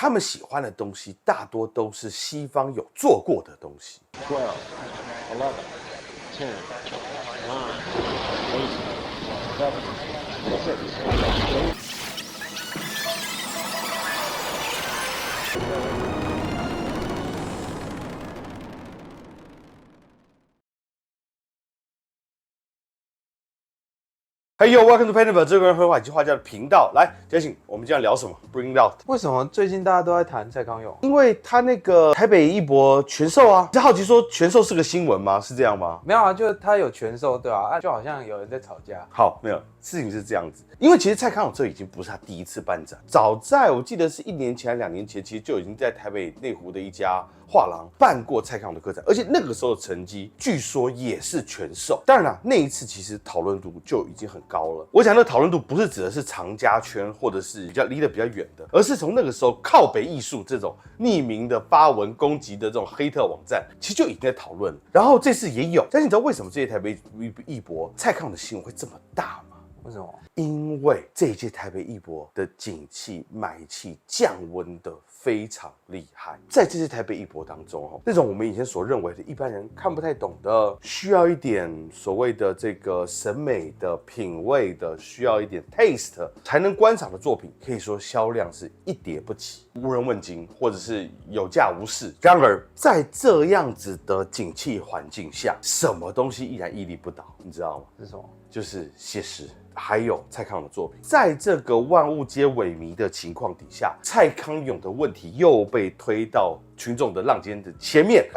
他们喜欢的东西大多都是西方有做过的东西。12, 11, 10, 9, 8, 7, 6. Hey yo, welcome to Painter 这个人绘画以及画家的频道。来，嘉信，我们今天聊什么 ？Bring it out。为什么最近大家都在谈蔡康永？因为他那个台北艺博全售啊，是好奇说全售是个新闻吗？是这样吗？没有啊，就是他有全售，对吧？啊，就好像有人在吵架。好，没有，事情是这样子。因为其实蔡康永这已经不是他第一次办展，早在我记得是1年前、2年前，其实就已经在台北内湖的一家画廊办过蔡康永的个展，而且那个时候的成绩据说也是全售。当然啦，那一次其实讨论度就已经很高了。我想那个讨论度不是指的是藏家圈或者是离得比较远的，而是从那个时候靠北艺术这种匿名的发文攻击的这种黑特网站，其实就已经在讨论了。然后这次也有，但是你知道为什么这届台北艺博蔡康永的新闻会这么大吗？为什么？因为这一届台北艺博的景气买气降温的非常厉害。在这次台北艺博当中，那种我们以前所认为的一般人看不太懂的，需要一点所谓的这个审美的品味的，需要一点 taste 才能观赏的作品，可以说销量是一跌不起，无人问津，或者是有价无市。然而，在这样子的景气环境下，什么东西依然屹立不倒，你知道吗？是什么？就是写实。还有蔡康永的作品，在这个万物皆萎靡的情况底下，蔡康永的问题又被推到群众的浪尖的前面。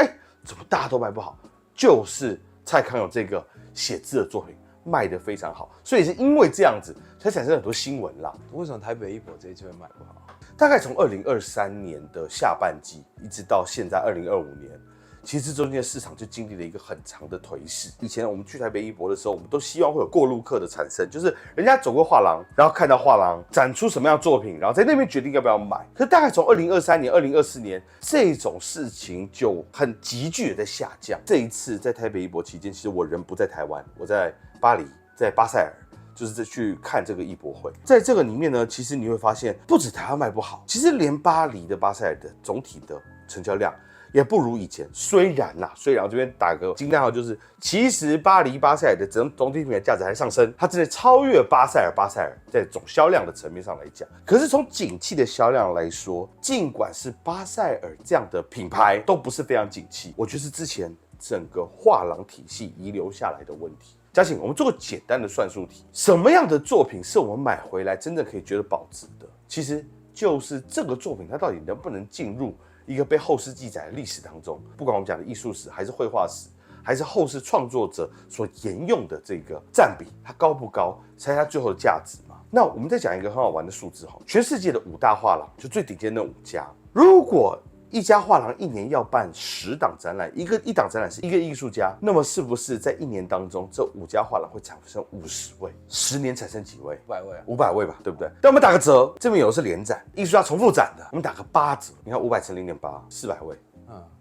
怎么大家都卖不好？就是蔡康永这个写字的作品卖得非常好，所以是因为这样子才产生很多新闻啦。为什么台北艺博这一次会卖不好？大概从2023年的下半季一直到现在2025年。其实中间的市场就经历了一个很长的颓势。以前我们去台北艺博的时候，我们都希望会有过路客的产生，就是人家走过画廊，然后看到画廊展出什么样的作品，然后在那边决定要不要买。可是大概从2023年、2024年，这种事情就很急剧的在下降。这一次在台北艺博期间，其实我人不在台湾，我在巴黎，在巴塞尔。就是去看这个艺博会，在这个里面呢，其实你会发现，不止台湾卖不好，其实连巴黎的巴塞尔的总体的成交量也不如以前。虽然我这边打个惊叹号，就是其实巴黎巴塞尔的总体品牌价值还上升，它真的超越巴塞尔在总销量的层面上来讲。可是从景气的销量来说，尽管是巴塞尔这样的品牌都不是非常景气，我觉得是之前整个画廊体系遗留下来的问题。嘉信，我们做个简单的算术题，什么样的作品是我们买回来真正可以觉得保值的？其实就是这个作品它到底能不能进入一个被后世记载的历史当中，不管我们讲的艺术史还是绘画史，还是后世创作者所沿用的这个占比，它高不高，才是它最后的价值嘛？那我们再讲一个很好玩的数字哈，全世界的5大画廊，就最顶尖的5家，如果一家画廊1年要办10档展览，一档展览是一个艺术家，那么是不是在1年当中，这5家画廊会产生50位？10年产生几位？500位啊，500位吧，对不对？但我们打个折，这边有的是连展，艺术家重复展的，我们打个8折，你看500乘0.8，400位。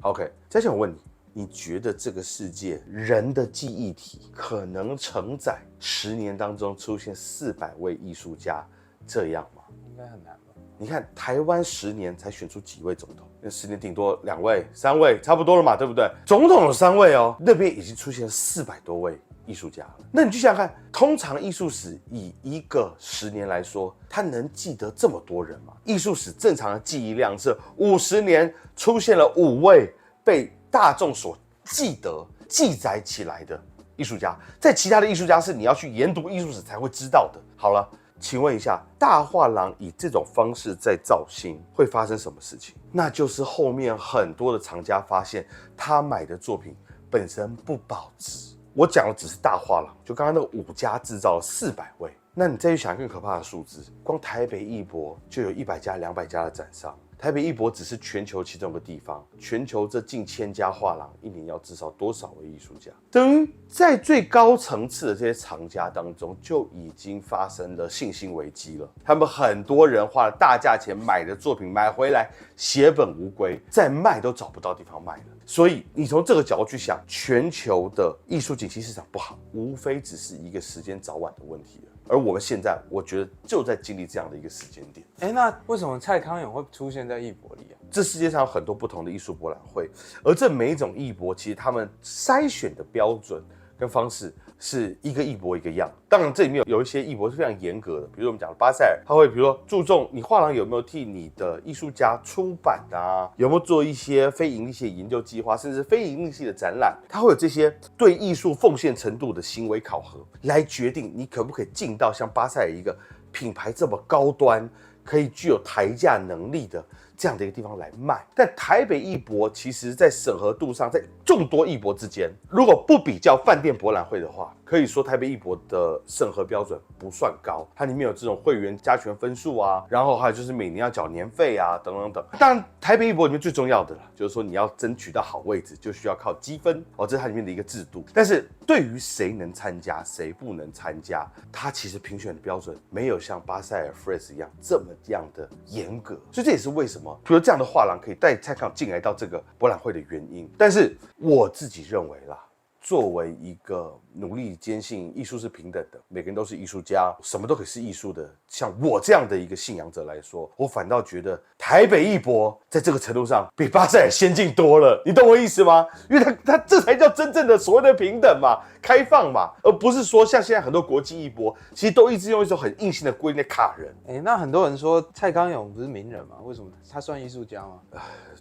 OK， 嘉信，我问你，你觉得这个世界人的记忆体可能承载10年当中出现400位艺术家这样吗？应该很难吧？你看台湾10年才选出几位总统？那10年顶多2位、3位，差不多了嘛，对不对？总统有3位哦，那边已经出现了400多位艺术家了。那你去想想看，通常艺术史以一个10年来说，他能记得这么多人吗？艺术史正常的记忆量是50年出现了5位被大众所记得、记载起来的艺术家，在其他的艺术家是你要去研读艺术史才会知道的。好了。请问一下，大画廊以这种方式在造新，会发生什么事情？那就是后面很多的藏家发现，他买的作品本身不保值。我讲的只是大画廊，就刚刚那个5家制造了400位，那你再去想更可怕的数字，光台北艺博就有100家、200家的展商。台北艺博只是全球其中一个地方，全球这近1000家画廊1年要至少多少位艺术家？等于在最高层次的这些藏家当中，就已经发生了信心危机了。他们很多人花了大价钱买的作品买回来血本无归，再卖都找不到地方卖了。所以你从这个角度去想，全球的艺术景气市场不好，无非只是一个时间早晚的问题了。而我们现在，我觉得就在经历这样的一个时间点。那为什么蔡康永会出现在艺博里啊？这世界上有很多不同的艺术博览会，而这每一种艺博，其实他们筛选的标准跟方式是一个艺博一个样。当然，这里面有一些艺博是非常严格的，比如我们讲的巴塞尔，他会比如说注重你画廊有没有替你的艺术家出版啊，有没有做一些非盈利性的研究计划，甚至非盈利性的展览，他会有这些对艺术奉献程度的行为考核，来决定你可不可以进到像巴塞尔一个品牌这么高端，可以具有抬价能力的这样的一个地方来卖。但台北艺博其实在审核度上，在众多艺博之间，如果不比较饭店博览会的话，可以说台北艺博的审核标准不算高，它里面有这种会员加权分数啊，然后还有就是每年要缴年费啊，等等等。当然，台北艺博里面最重要的啦，就是说你要争取到好位置，就需要靠积分哦，这是它里面的一个制度。但是对于谁能参加，谁不能参加，它其实评选的标准没有像巴塞尔 Frieze 一样这么样的严格，所以这也是为什么，比如这样的画廊可以带蔡康永进来到这个博览会的原因。但是我自己认为啦，作为一个努力坚信艺术是平等的，每个人都是艺术家，什么都可以是艺术的，像我这样的一个信仰者来说，我反倒觉得台北艺博在这个程度上比巴塞尔先进多了，你懂我意思吗？因为它这才叫真正的所谓的平等嘛，开放嘛，而不是说像现在很多国际艺博，其实都一直用一种很硬性的规定在卡人。那很多人说蔡康永不是名人吗？为什么他算艺术家吗？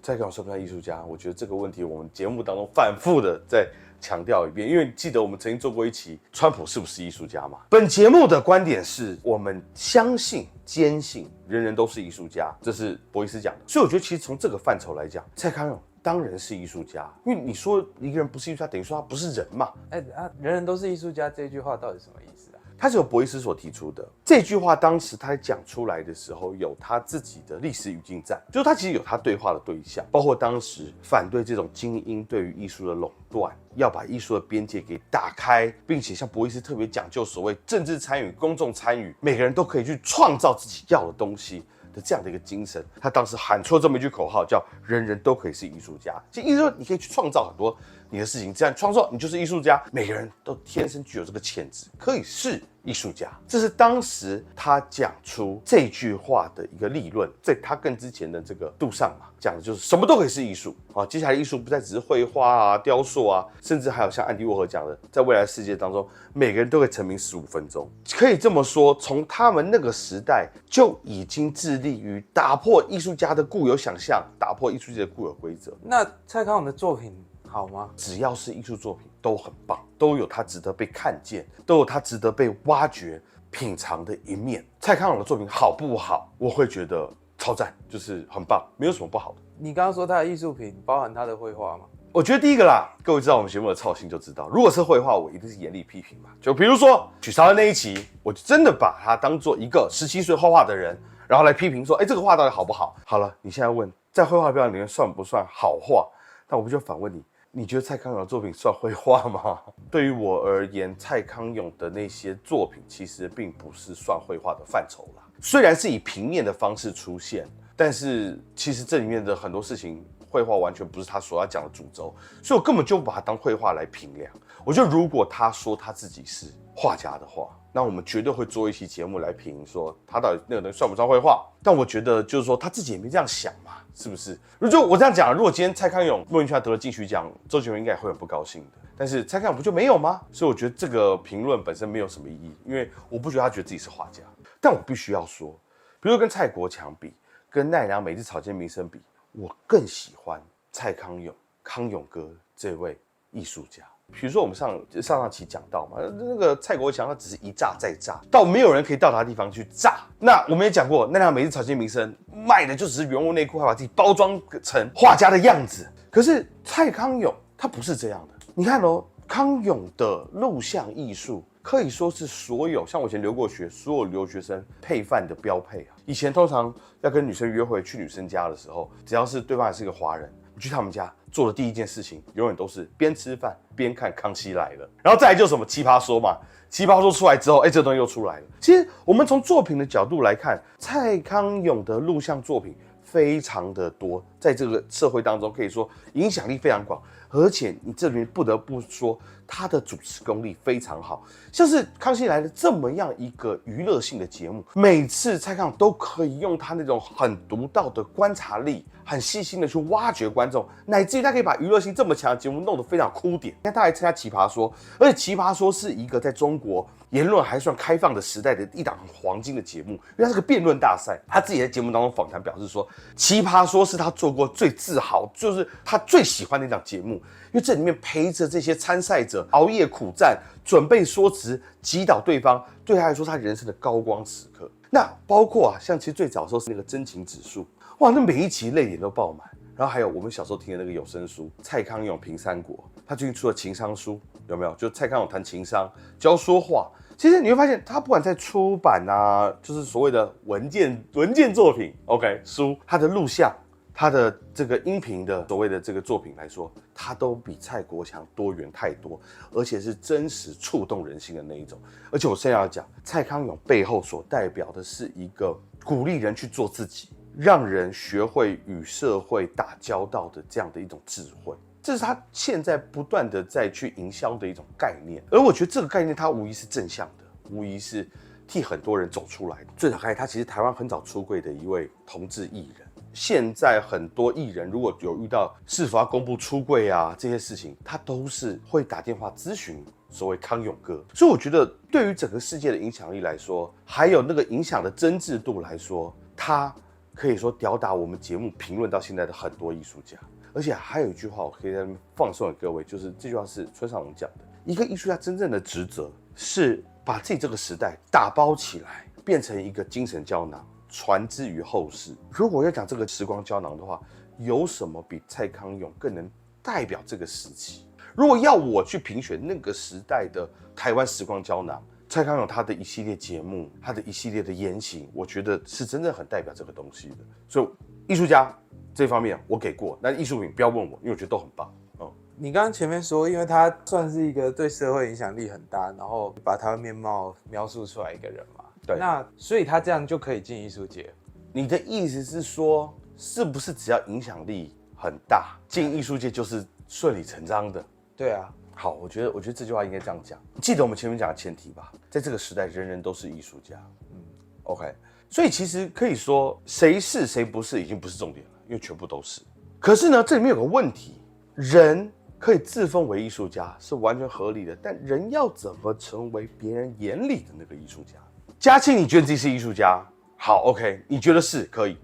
蔡康永算不算艺术家？我觉得这个问题我们节目当中反复的在强调一遍，因为记得我们曾经做过一期川普是不是艺术家嘛？本节目的观点是我们相信、坚信人人都是艺术家，这是博伊斯讲的。所以我觉得其实从这个范畴来讲，蔡康永当然是艺术家，因为你说一个人不是艺术家，等于说他不是人嘛。人人都是艺术家这句话到底什么意思啊？他是由博伊斯所提出的这句话，当时他讲出来的时候，有他自己的历史语境在，就是他其实有他对话的对象，包括当时反对这种精英对于艺术的垄断，要把艺术的边界给打开，并且像博伊斯特别讲究所谓政治参与、公众参与，每个人都可以去创造自己要的东西的这样的一个精神。他当时喊出了这么一句口号，叫“人人都可以是艺术家”，就意思说你可以去创造很多你的事情，这样创造你就是艺术家。每个人都天生具有这个潜质，可以是艺术家。这是当时他讲出这句话的一个立论，在他更之前的这个度上嘛，讲的就是什么都可以是艺术啊。接下来艺术不再只是绘画啊、雕塑啊，甚至还有像安迪沃荷讲的，在未来世界当中，每个人都可以成名15分钟。可以这么说，从他们那个时代就已经致力于打破艺术家的固有想象，打破艺术界的固有规则。那蔡康永的作品好吗？只要是艺术作品都很棒，都有它值得被看见，都有它值得被挖掘、品尝的一面。蔡康永的作品好不好？我会觉得超赞，就是很棒，没有什么不好的。你刚刚说他的艺术品包含他的绘画吗？我觉得第一个啦，各位知道我们节目的操性就知道，如果是绘画，我一定是严厉批评嘛。就比如说许绍恩那一期，我就真的把他当做一个17岁画画的人，然后来批评说，这个画到底好不好？好了，你现在问，在绘画标准里面算不算好画？那我不就反问你，你觉得蔡康永的作品算绘画吗？对于我而言，蔡康永的那些作品其实并不是算绘画的范畴啦。虽然是以平面的方式出现，但是其实这里面的很多事情，绘画完全不是他所要讲的主轴，所以我根本就不把它当绘画来评量。我觉得如果他说他自己是画家的话，那我们绝对会做一期节目来评说他到底那个东西算不算绘画。但我觉得就是说他自己也没这样想嘛，是不是？就我这样讲，如果今天蔡康永莫名其妙得了金曲奖，周杰伦应该也会很不高兴的。但是蔡康永不就没有吗？所以我觉得这个评论本身没有什么意义，因为我不觉得他觉得自己是画家。但我必须要说，比如说跟蔡国强比，跟奈良美智草间弥生比，我更喜欢蔡康永、康永哥这位艺术家。比如说我们上期讲到嘛，那个蔡国强他只是一炸再炸，到没有人可以到达的地方去炸。那我们也讲过，奈良美智草间弥生卖的就只是原物内裤，还把自己包装成画家的样子。可是蔡康永他不是这样的。你看哦，康永的录像艺术可以说是所有像我以前留过学，所有留学生配饭的标配啊。以前通常要跟女生约会去女生家的时候，只要是对方还是个华人，你去他们家做的第一件事情，永远都是边吃饭边看《康熙来了》，然后再来就什么奇葩说嘛。奇葩说出来之后，这东西又出来了。其实我们从作品的角度来看，蔡康永的录像作品非常的多，在这个社会当中可以说影响力非常广，而且你这边不得不说他的主持功力非常好，像是《康熙来了》这么样一个娱乐性的节目，每次蔡康永都可以用他那种很独到的观察力，很细心的去挖掘观众，乃至于他可以把娱乐性这么强的节目弄得非常哭点。他还参加《奇葩说》，而且《奇葩说》是一个在中国言论还算开放的时代的一档黄金的节目，因为它是个辩论大赛。他自己在节目当中访谈表示说，《奇葩说》是他做过最自豪，就是他最喜欢的一档节目，因为这里面陪着这些参赛者熬夜苦战，准备说辞，击倒对方，对他来说是他人生的高光时刻。那包括像其实最早的时候是那个真情指数，哇，那每一集泪点都爆满。然后还有我们小时候听的那个有声书，蔡康永评三国，他最近出了情商书，有没有？就蔡康永谈情商，教说话。其实你会发现，他不管在出版啊，就是所谓的文件作品 ，OK 书，他的录像，他的这个音频的所谓的这个作品来说，他都比蔡国强多元太多，而且是真实触动人心的那一种。而且我现在要讲，蔡康永背后所代表的是一个鼓励人去做自己，让人学会与社会打交道的这样的一种智慧。这是他现在不断的在去营销的一种概念，而我觉得这个概念它无疑是正向的，无疑是替很多人走出来的。最早开始，他其实台湾很早出柜的一位同志艺人。现在很多艺人如果有遇到是否要公布出柜啊这些事情，他都是会打电话咨询所谓康永哥。所以我觉得对于整个世界的影响力来说，还有那个影响的真挚度来说，他可以说吊打我们节目评论到现在的很多艺术家。而且还有一句话我可以在那边放送给各位，就是这句话是村上隆讲的，一个艺术家真正的职责是把自己这个时代打包起来，变成一个精神胶囊，传之于后世。如果要讲这个时光胶囊的话，有什么比蔡康永更能代表这个时期？如果要我去评选那个时代的台湾时光胶囊，蔡康永他的一系列节目，他的一系列的言行，我觉得是真正很代表这个东西的。所以艺术家这方面我给过，但艺术品不要问我，因为我觉得都很棒。你刚刚前面说，因为他算是一个对社会影响力很大，然后把他的面貌描述出来一个人嘛，对，那所以他这样就可以进艺术界。你的意思是说，是不是只要影响力很大，进艺术界就是顺理成章的？对啊，好，我觉得这句话应该这样讲。记得我们前面讲的前提吧，在这个时代，人人都是艺术家。OK， 所以其实可以说，谁是谁不是已经不是重点了，因为全部都是。可是呢，这里面有个问题，人可以自封为艺术家是完全合理的，但人要怎么成为别人眼里的那个艺术家？嘉庆，你觉得自己是艺术家？好 ，OK， 你觉得是可以。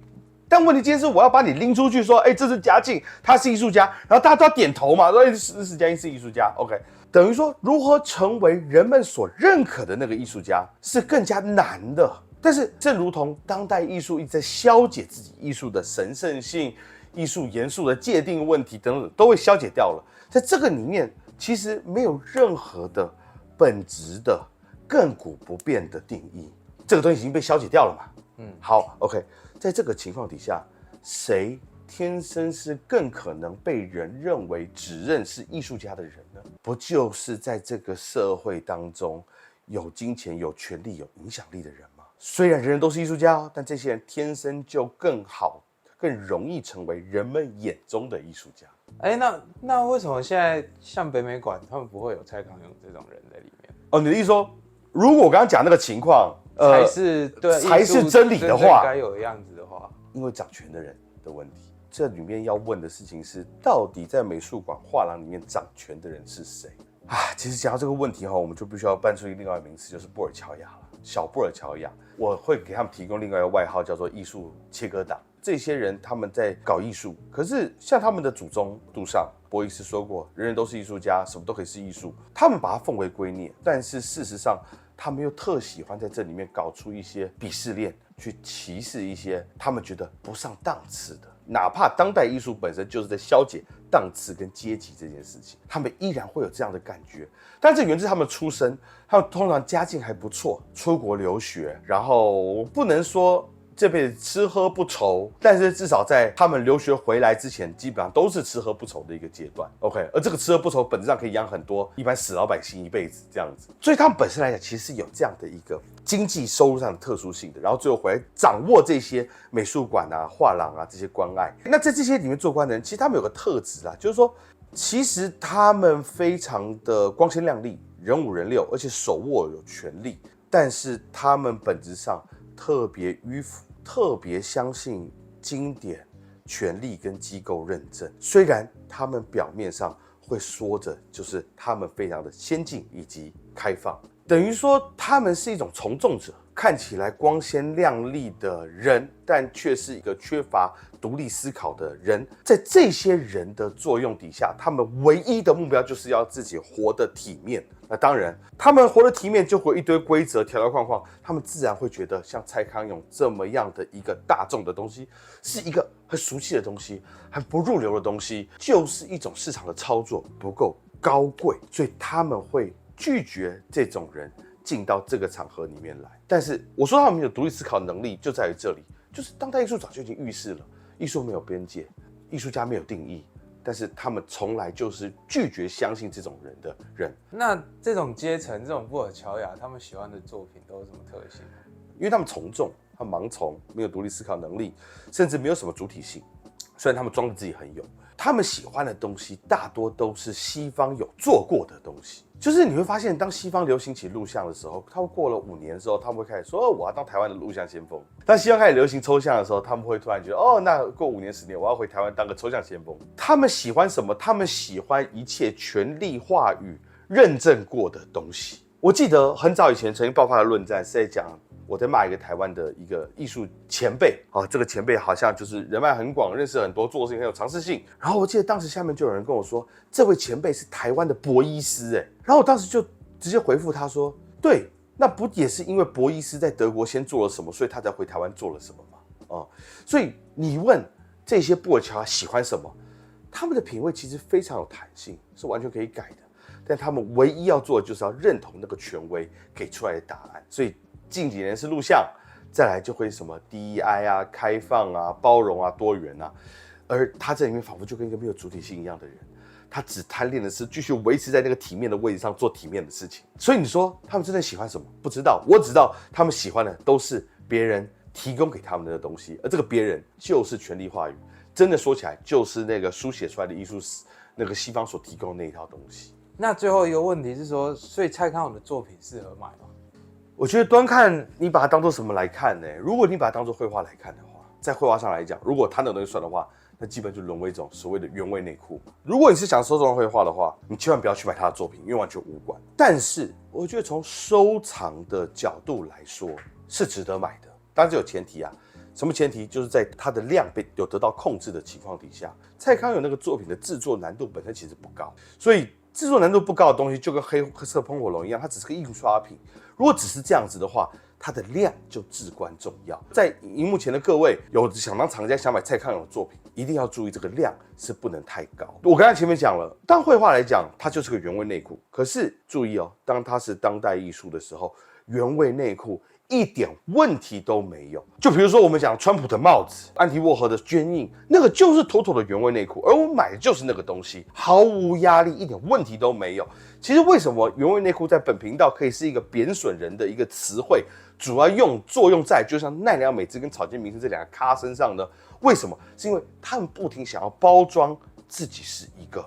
但问题今天是我要把你拎出去说，这是嘉庆，他是艺术家，然后大家都要点头嘛，说是嘉庆是艺术家 ，OK， 等于说如何成为人们所认可的那个艺术家是更加难的。但是正如同当代艺术一直在消解自己艺术的神圣性、艺术严肃的界定问题等等，都会消解掉了。在这个里面，其实没有任何的本质的、亘古不变的定义，这个东西已经被消解掉了嘛。好 ，OK。在这个情况底下，谁天生是更可能被人认为只认是艺术家的人呢？不就是在这个社会当中有金钱、有权力、有影响力的人吗？虽然人人都是艺术家，但这些人天生就更好、更容易成为人们眼中的艺术家。那为什么现在像北美馆他们不会有蔡康永这种人在里面？哦，你的意思说，如果我刚刚讲那个情况，才是对，才是真理的话，该有的样子的话，因为掌权的人的问题，这里面要问的事情是，到底在美术馆、画廊里面掌权的人是谁啊？其实讲到这个问题我们就必须要搬出另外一个名词，就是布尔乔亚了。小布尔乔亚，我会给他们提供另外一个外号，叫做艺术切割党。这些人他们在搞艺术，可是像他们的祖宗杜尚博伊斯说过，人人都是艺术家，什么都可以是艺术。他们把它奉为圭臬，但是事实上，他们又特喜欢在这里面搞出一些鄙视链，去歧视一些他们觉得不上档次的。哪怕当代艺术本身就是在消解档次跟阶级这件事情，他们依然会有这样的感觉。但这源自他们出身，他们通常家境还不错，出国留学，然后不能说这辈子吃喝不愁，但是至少在他们留学回来之前，基本上都是吃喝不愁的一个阶段。OK， 而这个吃喝不愁本质上可以养很多一般死老百姓一辈子这样子，所以他们本身来讲，其实是有这样的一个经济收入上的特殊性的，然后最后回来掌握这些美术馆啊、画廊啊这些关爱。那在这些里面做官的人，其实他们有个特质啊，就是说，其实他们非常的光鲜亮丽、人五人六，而且手握有权力，但是他们本质上特别迂腐，特别相信经典、权力跟机构认证。虽然他们表面上会说着就是他们非常的先进以及开放，等于说他们是一种从众者，看起来光鲜亮丽的人，但却是一个缺乏独立思考的人。在这些人的作用底下，他们唯一的目标就是要自己活得体面。那当然，他们活得体面就会有一堆规则条条框框，他们自然会觉得像蔡康永这么样的一个大众的东西，是一个很俗气的东西，很不入流的东西，就是一种市场的操作不够高贵，所以他们会拒绝这种人进到这个场合里面来。但是我说他们有独立思考能力，就在于这里，就是当代艺术早就已经预示了，艺术没有边界，艺术家没有定义。但是他们从来就是拒绝相信这种人的人。那这种阶层，这种布尔乔亚，他们喜欢的作品都有什么特性？因为他们从众，他们盲从，没有独立思考能力，甚至没有什么主体性。虽然他们装着自己很有，他们喜欢的东西大多都是西方有做过的东西。就是你会发现，当西方流行起录像的时候，他们过了5年之后，他们会开始说：“哦，我要当台湾的录像先锋。”当西方开始流行抽象的时候，他们会突然觉得：“哦，那过5年10年，我要回台湾当个抽象先锋。”他们喜欢什么？他们喜欢一切权力话语认证过的东西。我记得很早以前曾经爆发的论战是在讲，我在骂一个台湾的一个艺术前辈，这个前辈好像就是人脉很广，认识很多，做事情很有尝试性。然后我记得当时下面就有人跟我说，这位前辈是台湾的博伊斯，然后我当时就直接回复他说，对，那不也是因为博伊斯在德国先做了什么，所以他才回台湾做了什么吗？所以你问这些布尔乔亚喜欢什么，他们的品味其实非常有弹性，是完全可以改的。但他们唯一要做的就是要认同那个权威给出来的答案。所以近几年是录像，再来就会什么 DEI 啊、开放啊、包容啊、多元啊，而他这里面仿佛就跟一个没有主体性一样的人，他只贪恋的是继续维持在那个体面的位置上做体面的事情。所以你说他们真的喜欢什么？不知道，我只知道他们喜欢的都是别人提供给他们的东西，而这个别人就是权力话语。真的说起来，就是那个书写出来的艺术史，那个西方所提供的那一套东西。那最后一个问题是说，所以蔡康永的作品适合买吗？我觉得端看你把它当做什么来看呢？如果你把它当做绘画来看的话，在绘画上来讲，如果他那东西算的话，那基本就沦为一种所谓的原味内裤。如果你是想收藏绘画的话，你千万不要去买他的作品，因为完全无关。但是我觉得从收藏的角度来说，是值得买的。当然这有前提啊，什么前提？就是在它的量有得到控制的情况底下。蔡康永那个作品的制作难度本身其实不高，所以制作难度不高的东西就跟黑色喷火龙一样，它只是个印刷品。如果只是这样子的话，它的量就至关重要。在荧幕前的各位，有想当藏家想买蔡康永的作品，一定要注意这个量是不能太高。我刚才前面讲了，当绘画来讲，它就是个原味内裤。可是注意哦，当它是当代艺术的时候，原味内裤一点问题都没有。就比如说我们讲川普的帽子、安迪沃荷的绢印，那个就是妥妥的原味内裤，而我买的就是那个东西，毫无压力，一点问题都没有。其实为什么原味内裤在本频道可以是一个贬损人的一个词汇，主要作用在就像奈良美智跟草间弥生这两个咖身上呢？为什么？是因为他们不停想要包装自己是一个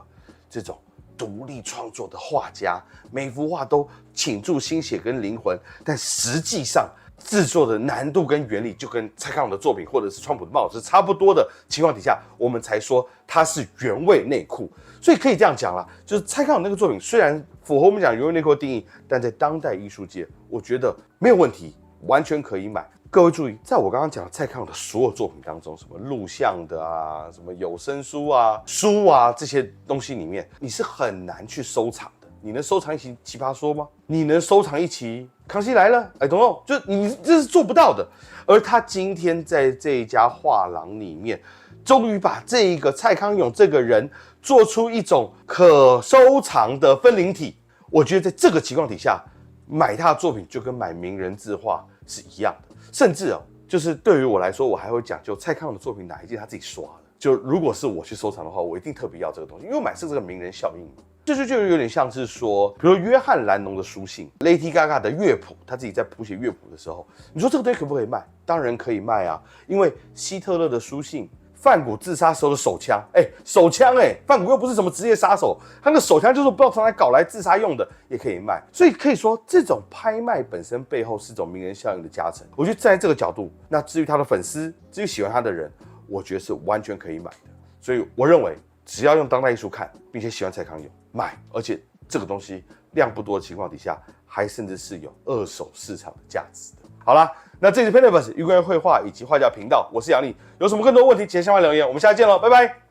这种独立创作的画家，每幅画都倾注心血跟灵魂，但实际上制作的难度跟原理就跟蔡康永的作品或者是川普的帽子差不多的情况底下，我们才说它是原味内裤。所以可以这样讲啦，就是蔡康永那个作品虽然符合我们讲原味内裤的定义，但在当代艺术界，我觉得没有问题，完全可以买。各位注意，在我刚刚讲的蔡康永的所有作品当中，什么录像的啊，什么有声书啊、书啊这些东西里面，你是很难去收藏的。你能收藏一期奇葩说吗？你能收藏一期康熙来了？I don't know， 就你这是做不到的。而他今天在这一家画廊里面，终于把这个蔡康永这个人做出一种可收藏的分灵体。我觉得在这个情况底下，买他的作品就跟买名人字画是一样的。甚至就是对于我来说，我还会讲究蔡康永的作品哪一件他自己刷的。就如果是我去收藏的话，我一定特别要这个东西，因为我买是这个名人效应嘛。这就有点像是说，比如约翰·兰农的书信、Lady Gaga 的乐谱，他自己在谱写乐谱的时候，你说这个东西可不可以卖？当然可以卖啊，因为希特勒的书信。梵谷自杀时候的手枪，手枪梵谷又不是什么职业杀手，他那手枪就是不知道从哪搞来自杀用的，也可以卖。所以可以说，这种拍卖本身背后是种名人效应的加成。我觉得站在这个角度，那至于他的粉丝，至于喜欢他的人，我觉得是完全可以买的。所以我认为，只要用当代艺术看，并且喜欢蔡康永，买，而且这个东西量不多的情况底下，还甚至是有二手市场的价值的。好啦，那这里是 Pentaverse 关于绘画以及画家频道，我是杨力，有什么更多问题，请下方留言，我们下期见喽，拜拜。